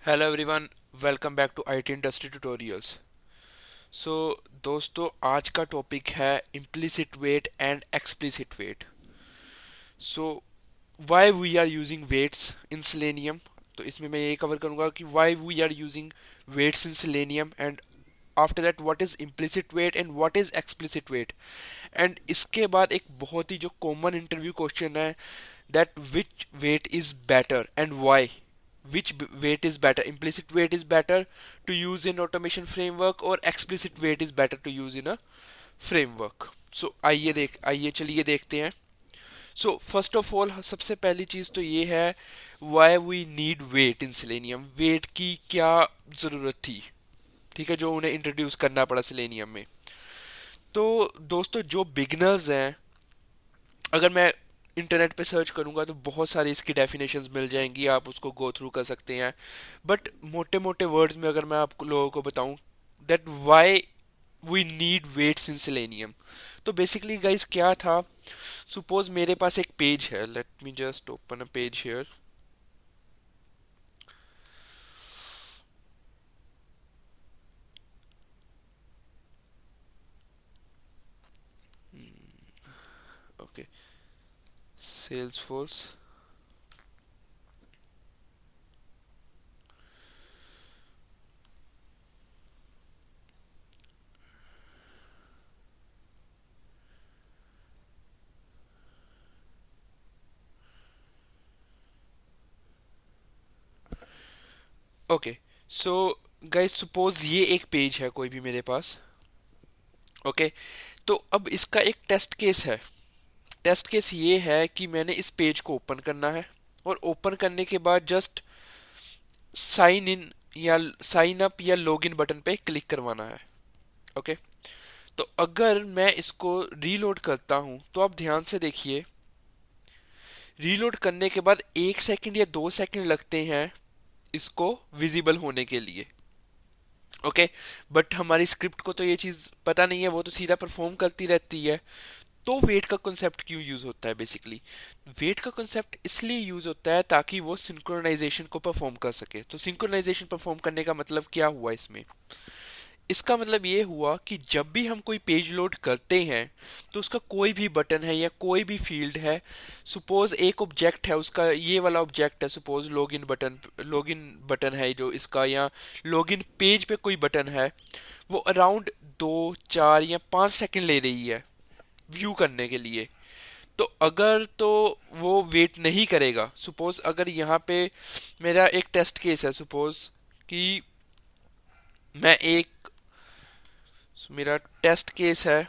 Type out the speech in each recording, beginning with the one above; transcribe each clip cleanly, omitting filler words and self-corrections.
Hello everyone, welcome back to IT industry tutorials. So दोस्तों, आज का टॉपिक है implicit wait and explicit wait. So why we are using waits in Selenium. तो इसमें मैं ये कवर करूंगा कि why we are using waits in Selenium, and after that what is implicit wait and what is explicit wait. And इसके बाद एक बहुत ही जो कॉमन इंटरव्यू क्वेश्चन है, that which wait is better and why. which weight is better, implicit weight is better to use in automation framework or explicit weight is better to use in a framework. So आइए चलिए देखते हैं। So first of all, सबसे पहली चीज तो ये है, why we need wait in Selenium. Wait की क्या जरूरत थी, ठीक है, जो उन्हें इंट्रोड्यूस करना पड़ा सेलेनियम में। तो दोस्तों, जो बिगनर्स हैं, अगर मैं इंटरनेट पे सर्च करूंगा तो बहुत सारी इसकी डेफिनेशंस मिल जाएंगी, आप उसको गो थ्रू कर सकते हैं। बट मोटे मोटे वर्ड्स में अगर मैं आपको लोगों को बताऊं that why we need waits in Selenium, तो बेसिकली गाइस क्या था। सपोज मेरे पास एक पेज है, let me just open a page here. Okay, Salesforce. Okay, so guys suppose ये एक पेज है कोई भी मेरे पास। ओके, तो अब इसका एक टेस्ट केस है। टेस्ट केस ये है कि मैंने इस पेज को ओपन करना है, और ओपन करने के बाद जस्ट साइन इन या साइन अप या लॉग इन बटन पे क्लिक करवाना है। ओके, तो अगर मैं इसको रीलोड करता हूं तो आप ध्यान से देखिए, रीलोड करने के बाद 1 सेकंड या 2 सेकंड लगते हैं इसको विजिबल होने के लिए। ओके, बट हमारी स्क्रिप्ट को तो ये चीज़ पता नहीं है, वो तो सीधा परफॉर्म करती रहती है। तो वेट का कॉन्सेप्ट क्यों यूज होता है? बेसिकली वेट का कॉन्सेप्ट इसलिए यूज होता है ताकि वो सिंक्रोनाइजेशन को परफॉर्म कर सके। तो सिंक्रोनाइजेशन परफॉर्म करने का मतलब क्या हुआ इसमें? इसका मतलब ये हुआ कि जब भी हम कोई पेज लोड करते हैं तो उसका कोई भी बटन है या कोई भी फील्ड है, सपोज एक ऑब्जेक्ट है, उसका ये वाला ऑब्जेक्ट है, सपोज लॉगिन बटन है जो इसका, या लॉगिन पेज पे कोई बटन है, वो अराउंड 2 4 या 5 सेकंड ले रही है व्यू करने के लिए। तो अगर तो वो वेट नहीं करेगा। सपोज अगर यहाँ पे मेरा एक टेस्ट केस है, सपोज कि मैं एक मेरा टेस्ट केस है,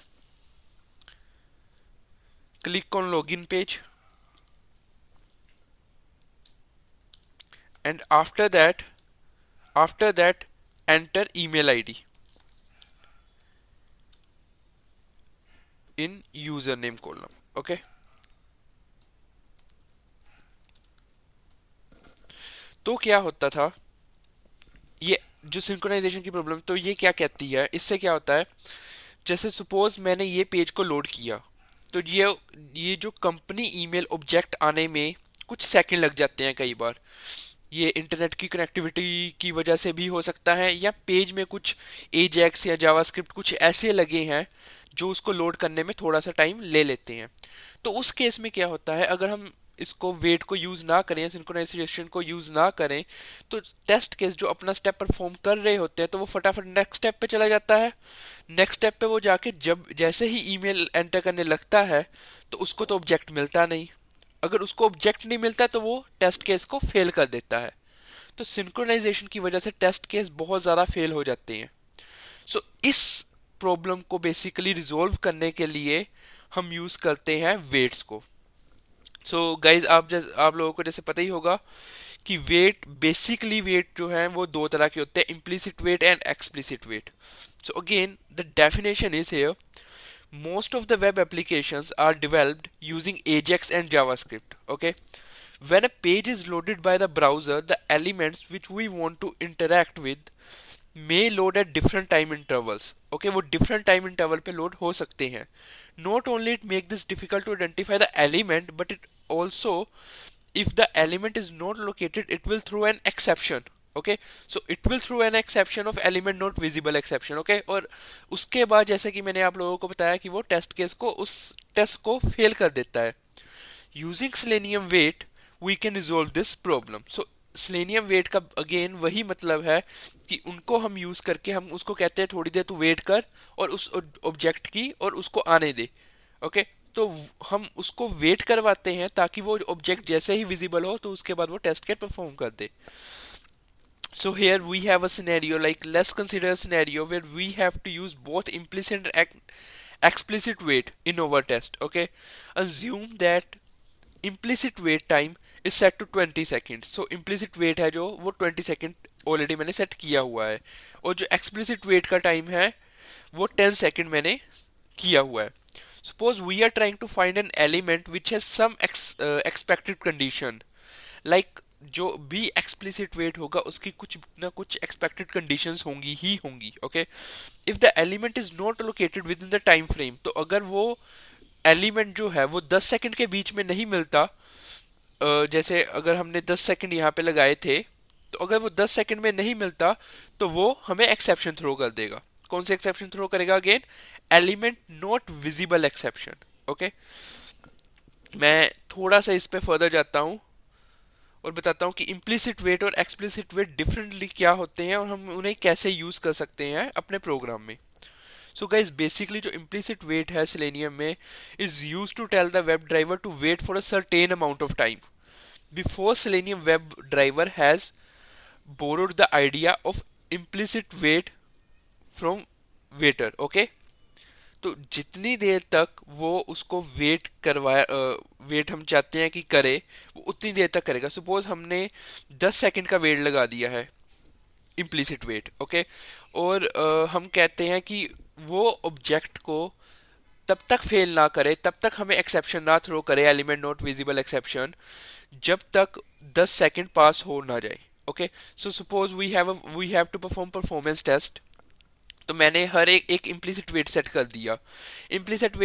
click on login page and after that enter email ID in user name column. Okay, तो क्या होता था, ये जो सिंक्रोनाइजेशन की प्रॉब्लम, तो ये क्या कहती है, इससे क्या होता है, जैसे सपोज मैंने ये पेज को लोड किया, तो ये जो कंपनी ईमेल ऑब्जेक्ट आने में कुछ सेकंड लग जाते हैं कई बार। ये इंटरनेट की कनेक्टिविटी की वजह से भी हो सकता है, या पेज में कुछ एजेक्स या जावास्क्रिप्ट कुछ ऐसे लगे हैं जो उसको लोड करने में थोड़ा सा टाइम ले लेते हैं। तो उस केस में क्या होता है, अगर हम इसको वेट को यूज ना करें, सिंक्रोनाइजेशन को यूज ना करें, तो टेस्ट केस जो अपना स्टेप परफॉर्म कर रहे होते हैं तो वो फटाफट नेक्स्ट स्टेप पे चला जाता है। नेक्स्ट स्टेप पे वो जाके जब जैसे ही ईमेल एंटर करने लगता है तो उसको तो ऑब्जेक्ट मिलता नहीं। अगर उसको ऑब्जेक्ट नहीं मिलता तो वो टेस्ट केस को फेल कर देता है। तो सिंक्रोनाइजेशन की वजह से टेस्ट केस बहुत ज़्यादा फेल हो जाते हैं। सो इस प्रॉब्लम को बेसिकली रिजोल्व करने के लिए हम यूज़ करते हैं वेट्स को। सो गाइज, आप लोगों को जैसे पता ही होगा कि वेट जो है वो दो तरह के होते हैं, implicit wait and explicit wait. So again the definition is here, most of the web applications are developed using Ajax and JavaScript. Okay, when a page is loaded by the browser, the elements which we want to interact with may load at different time intervals. Okay, वो different time interval पे load हो सकते हैं। Not only it make this difficult to identify the element, but it also, if the element is not located, it will throw an exception. Okay, so it will throw an exception of element not visible exception, okay. और उसके बाद जैसे कि मैंने आप लोगों को बताया कि वो टेस्ट केस को, उस टेस्ट को फेल कर देता है। Using Selenium wait we can resolve this problem. So Selenium wait का अगेन वही मतलब है कि उनको हम यूज करके हम उसको कहते हैं थोड़ी देर तू वेट कर और उस ऑब्जेक्ट की और उसको आने दे, ओके। तो हम उसको वेट करवाते हैं ताकि वो ऑब्जेक्ट जैसे ही विजिबल हो तो उसके बाद वो टेस्ट केस परफॉर्म कर दे। So here we have a scenario, like let's consider a scenario where we have to use both implicit and explicit wait in our test, okay। Assume that implicit wait time is set to 20 seconds। so implicit wait है जो वो 20 second already मैंने set किया हुआ है, और जो explicit wait का टाइम है वो 10 सेकेंड मैंने किया हुआ है। Suppose we are trying to find an element which has some expected condition, like जो भी एक्सप्लिसिट वेट होगा उसकी कुछ ना कुछ एक्सपेक्टेड कंडीशंस होंगी ही होंगी, okay. If the element is not located with in the time frame, तो अगर वो एलिमेंट जो है वो 10 सेकंड के बीच में नहीं मिलता, जैसे अगर हमने 10 सेकंड यहाँ पे लगाए थे, तो अगर वो 10 सेकंड में नहीं मिलता तो वो हमें एक्सेप्शन थ्रो कर देगा। कौन से एक्सेप्शन थ्रो करेगा? Again element not visible exception, okay. मैं थोड़ा सा इस पे फर्दर जाता हूँ और बताता हूँ कि इम्प्लिसिट वेट और एक्सप्लिसिट वेट डिफरेंटली क्या होते हैं और हम उन्हें कैसे यूज कर सकते हैं अपने प्रोग्राम में। सो गाइज बेसिकली जो इम्प्लिसिट वेट है सेलेनियम में is use to tell the web driver to wait for a certain amount of time before Selenium web driver has borrowed the idea of implicit wait from Watir, okay. तो जितनी देर तक वो उसको wait करवाया, wait हम चाहते हैं कि करे, वो उतनी देर तक करेगा। सपोज हमने 10 सेकंड का वेट लगा दिया है, इम्प्लिसिट वेट, ओके। और हम कहते हैं कि वो ऑब्जेक्ट को तब तक फेल ना करे, तब तक हमें एक्सेप्शन ना थ्रो करे, एलिमेंट नॉट विजिबल एक्सेप्शन, जब तक 10 सेकंड पास हो ना जाए, okay. So suppose we have to perform performance test. तो मैंने हर एक इम्प्लिसिट वेट सेट कर दिया। Implicit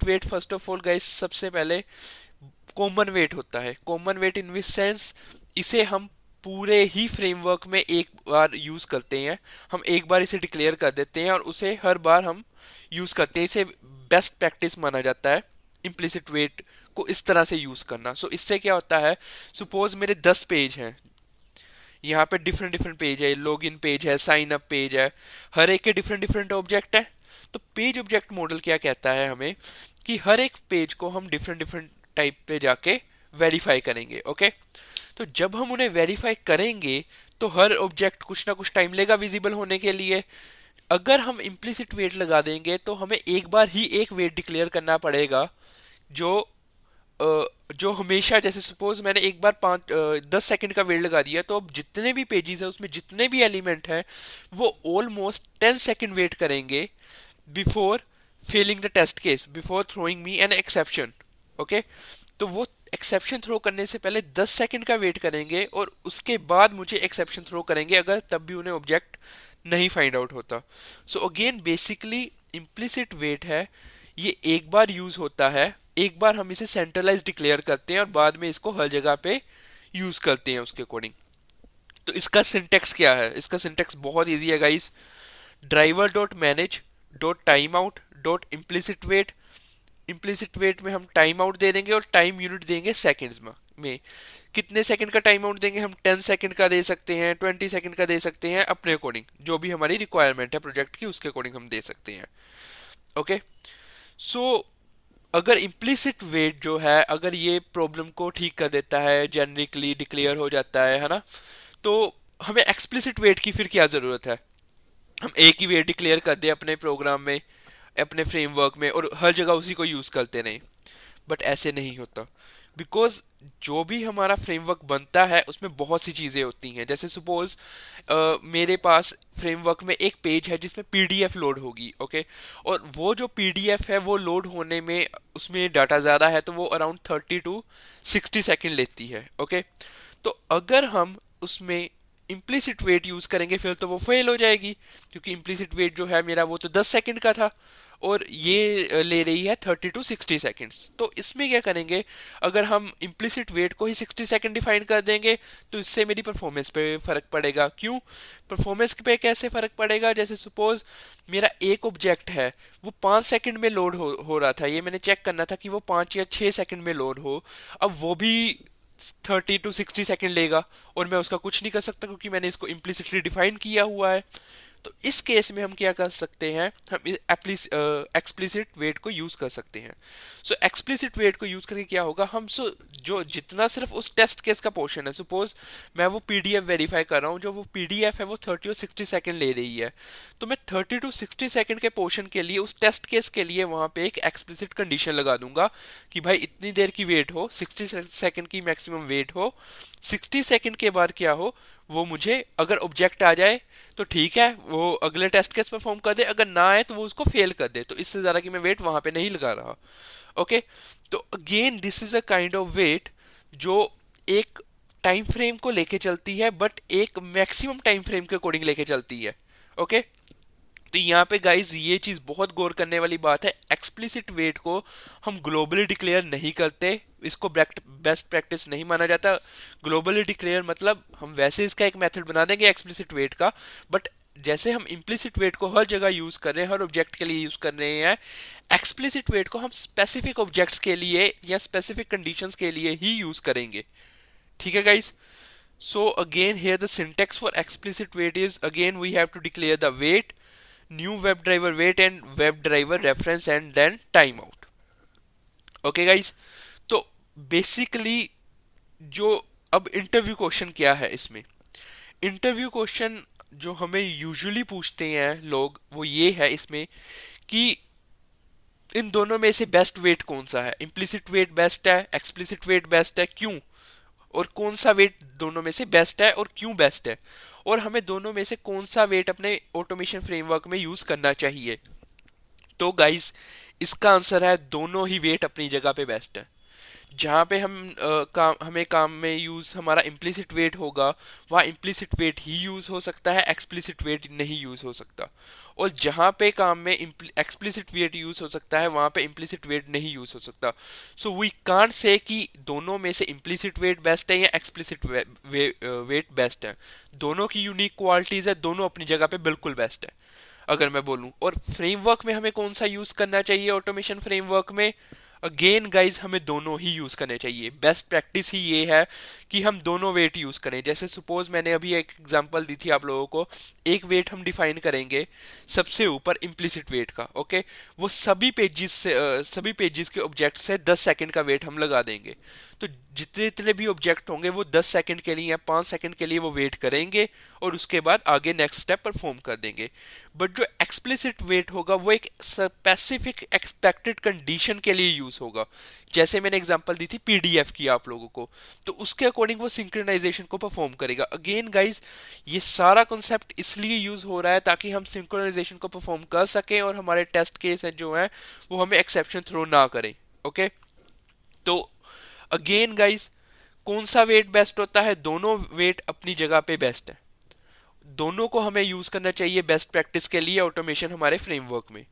wait first of all guys सबसे पहले कॉमन वेट होता है। Common wait in which sense, इसे हम पूरे ही फ्रेमवर्क में एक बार यूज करते हैं, हम एक बार इसे डिक्लेयर कर देते हैं और उसे हर बार हम यूज करते हैं। इसे बेस्ट प्रैक्टिस माना जाता है इम्प्लिसिट वेट को इस तरह से यूज करना। सो इससे क्या होता है, सपोज मेरे 10 पेज हैं, यहाँ पे डिफरेंट डिफरेंट पेज है, लॉगिन पेज है, साइन अप पेज है, हर एक के डिफरेंट डिफरेंट ऑब्जेक्ट है। तो पेज ऑब्जेक्ट मॉडल क्या कहता है हमें कि हर एक पेज को हम डिफरेंट डिफरेंट टाइप पे जाके वेरीफाई करेंगे, ओके। तो जब हम उन्हें वेरीफाई करेंगे तो हर ऑब्जेक्ट कुछ ना कुछ टाइम लेगा विजिबल होने के लिए। अगर हम इम्प्लिसिट वेट लगा देंगे तो हमें एक बार ही एक वेट डिक्लेयर करना पड़ेगा, जो जो हमेशा, जैसे सपोज मैंने एक बार 10 सेकंड का वेट लगा दिया, तो अब जितने भी पेजेस है उसमें जितने भी एलिमेंट हैं वो ऑलमोस्ट 10 सेकंड वेट करेंगे before failing the test case, before throwing me an exception, okay. तो वो एक्सेप्शन थ्रो करने से पहले 10 सेकंड का वेट करेंगे और उसके बाद मुझे एक्सेप्शन थ्रो करेंगे अगर तब भी उन्हें ऑब्जेक्ट नहीं फाइंड आउट होता। So again basically implicit wait है, ये एक बार यूज होता है, एक बार हम इसे सेंट्रलाइज डिक्लेयर करते हैं और बाद में इसको हर जगह पे यूज करते हैं उसके अकॉर्डिंग। तो इसका सिंटेक्स क्या है? इसका सिंटेक्स बहुत इजी है guys. Driver dot manage dot time out dot implicit wait. Implicit wait में हम टाइम आउट दे देंगे और टाइम यूनिट देंगे सेकेंड्स में। कितने सेकंड का टाइम आउट देंगे हम? 10 सेकंड का दे सकते हैं, 20 सेकंड का दे सकते हैं, अपने अकॉर्डिंग जो भी हमारी रिक्वायरमेंट है प्रोजेक्ट की उसके अकॉर्डिंग हम दे सकते हैं, ओके। सो अगर इम्प्लिसिट वेट जो है, अगर ये प्रॉब्लम को ठीक कर देता है, जेनरिकली डिक्लेयर हो जाता है ना, तो हमें एक्सप्लिसिट वेट की फिर क्या जरूरत है? हम एक ही वेट डिक्लेयर कर दें अपने प्रोग्राम में, अपने फ्रेमवर्क में, और हर जगह उसी को यूज करते नहीं। बट ऐसे नहीं होता, बिकॉज जो भी हमारा फ्रेमवर्क बनता है उसमें बहुत सी चीज़ें होती हैं। जैसे सपोज मेरे पास फ्रेमवर्क में एक पेज है जिसमें पीडीएफ लोड होगी, ओके। और वो जो पीडीएफ है वो लोड होने में, उसमें डाटा ज़्यादा है तो वो अराउंड 30 to 60 सेकेंड लेती है, ओके। तो अगर हम उसमें इम्प्लिसिट वेट यूज करेंगे फिर तो वो फेल हो जाएगी, क्योंकि इम्प्लिसिट वेट जो है मेरा वो तो 10 सेकंड का था, और ये ले रही है 30 to 60 सेकेंड्स। तो इसमें क्या करेंगे, अगर हम इम्प्लिसिट वेट को ही 60 सेकेंड डिफाइन कर देंगे तो इससे मेरी परफॉर्मेंस पे फर्क पड़ेगा। क्यों परफॉर्मेंस पे कैसे फर्क पड़ेगा, जैसे सपोज मेरा एक ऑब्जेक्ट है, वो 5 सेकंड में लोड हो रहा था, ये मैंने चेक करना था कि वो 5 या 6 सेकंड में लोड हो, अब वो भी 30 to 60 सेकंड लेगा, और मैं उसका कुछ नहीं कर सकता क्योंकि मैंने इसको इम्प्लिसिटली डिफाइन किया हुआ है। तो इस केस में हम क्या कर सकते हैं, हम एक्सप्लिसिट वेट को यूज कर सकते हैं। सो एक्सप्लिसिट वेट को यूज करके क्या होगा, हम जो जितना सिर्फ उस टेस्ट केस का पोर्शन है, सपोज मैं वो पीडीएफ वेरीफाई कर रहा हूँ, जो वो पीडीएफ है वो 30 और 60 सेकंड ले रही है, तो मैं 30 to 60 सेकंड के पोर्शन के लिए, उस टेस्ट केस के लिए वहां पे एक एक्सप्लिसिट कंडीशन लगा दूंगा कि भाई इतनी देर की वेट हो, 60 सेकंड की मैक्सिमम वेट हो, 60 सेकंड के बाद क्या हो, वो मुझे अगर ऑब्जेक्ट आ जाए तो ठीक है, वो अगले टेस्ट केस परफॉर्म कर दे, अगर ना आए तो वो उसको फेल कर दे, तो इससे ज्यादा की मैं वेट वहां पे नहीं लगा रहा। ओके, तो again this is a kind of wait जो एक टाइम फ्रेम को लेके चलती है, बट एक मैक्सिमम टाइम फ्रेम के अकॉर्डिंग लेके चलती है। ओके, तो यहाँ पे गाइज ये चीज बहुत गौर करने वाली बात है, एक्सप्लिसिट वेट को हम ग्लोबली डिक्लेयर नहीं करते, इसको बेस्ट प्रैक्टिस नहीं माना जाता। ग्लोबली डिक्लेयर मतलब हम वैसे इसका एक मेथड बना देंगे एक्सप्लिसिट वेट का, बट जैसे हम इम्प्लिसिट वेट को हर जगह यूज कर रहे हैं, हर ऑब्जेक्ट के लिए यूज कर रहे हैं, एक्सप्लिसिट वेट को हम स्पेसिफिक ऑब्जेक्ट्स के लिए या स्पेसिफिक कंडीशंस के लिए ही यूज करेंगे। ठीक है guys, so again here the syntax for explicit weight is, again we have to declare the weight, new WebDriver weight and WebDriver reference and then timeout। Okay guys, तो basically जो अब interview question क्या है इसमें, interview question जो हमें usually पूछते हैं लोग वो ये है इसमें कि इन दोनों में से बेस्ट वेट कौन सा है, इम्प्लिसिट वेट बेस्ट है, एक्सप्लिसिट वेट बेस्ट है, क्यों, और कौन सा वेट दोनों में से बेस्ट है और क्यों बेस्ट है, और हमें दोनों में से कौन सा वेट अपने ऑटोमेशन फ्रेमवर्क में यूज करना चाहिए। तो गाइस इसका आंसर है दोनों ही वेट अपनी जगह पे बेस्ट है। जहाँ पे हमें काम में यूज हमारा इम्प्लिसिट वेट होगा, वहाँ इम्प्लिसिट वेट ही यूज हो सकता है, एक्सप्लिसिट वेट नहीं यूज हो सकता, और जहाँ पे काम में एक्सप्लिसिट वेट यूज हो सकता है वहाँ पे इम्प्लिसिट वेट नहीं यूज हो सकता। सो वी कांट से कि दोनों में से इम्प्लिसिट वेट बेस्ट है या एक्सप्लिसिट वेट बेस्ट है, दोनों की यूनिक क्वालिटीज है, दोनों अपनी जगह पे बिल्कुल बेस्ट है अगर मैं बोलूं। और फ्रेमवर्क में हमें कौन सा यूज करना चाहिए ऑटोमेशन फ्रेमवर्क में, अगेन गाइज हमें दोनों ही यूज करने चाहिए। बेस्ट प्रैक्टिस ही ये है कि हम दोनों वेट यूज करें। जैसे सपोज मैंने अभी एक एग्जांपल दी थी आप लोगों को, एक वेट हम डिफाइन करेंगे सबसे ऊपर इम्प्लिसिट वेट का, ओके, वो सभी पेजेस से सभी पेजेस के ऑब्जेक्ट से 10 सेकंड का वेट हम लगा देंगे, तो जितने जितने भी ऑब्जेक्ट होंगे वो 10 सेकंड के लिए या 5 सेकंड के लिए वो वेट करेंगे और उसके बाद आगे नेक्स्ट स्टेप परफॉर्म कर देंगे। बट जो एक्सप्लिसिट वेट होगा वो एक स्पेसिफिक एक्सपेक्टेड कंडीशन के लिए यूज होगा, जैसे मैंने एग्जांपल दी थी पीडीएफ की आप लोगों को, तो उसके अकॉर्डिंग वो सिंक्रोनाइजेशन को परफॉर्म करेगा। अगेन गाइज ये सारा कॉन्सेप्ट इसलिए यूज हो रहा है ताकि हम सिंक्रोनाइजेशन को परफॉर्म कर सकें और हमारे टेस्ट केस जो है वो हमें एक्सेप्शन थ्रो ना करें। ओके, तो अगेन गाइज कौन सा वेट बेस्ट होता है, दोनों वेट अपनी जगह पे बेस्ट है, दोनों को हमें यूज करना चाहिए बेस्ट प्रैक्टिस के लिए ऑटोमेशन हमारे फ्रेमवर्क में।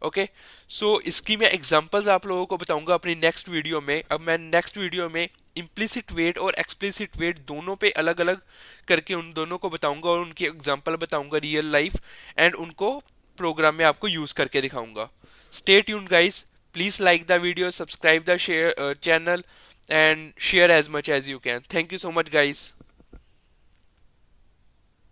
ओके, सो इसकी मैं एग्जांपल्स आप लोगों को बताऊंगा अपनी नेक्स्ट वीडियो में। अब मैं नेक्स्ट वीडियो में इम्प्लिसिट वेट और एक्सप्लिसिट वेट दोनों पे अलग अलग करके उन दोनों को बताऊंगा और उनके एग्जांपल बताऊंगा रियल लाइफ, एंड उनको प्रोग्राम में आपको यूज करके दिखाऊंगा। Stay tuned guys, please like the video, subscribe the share channel and share as much as you can. Thank you so much guys.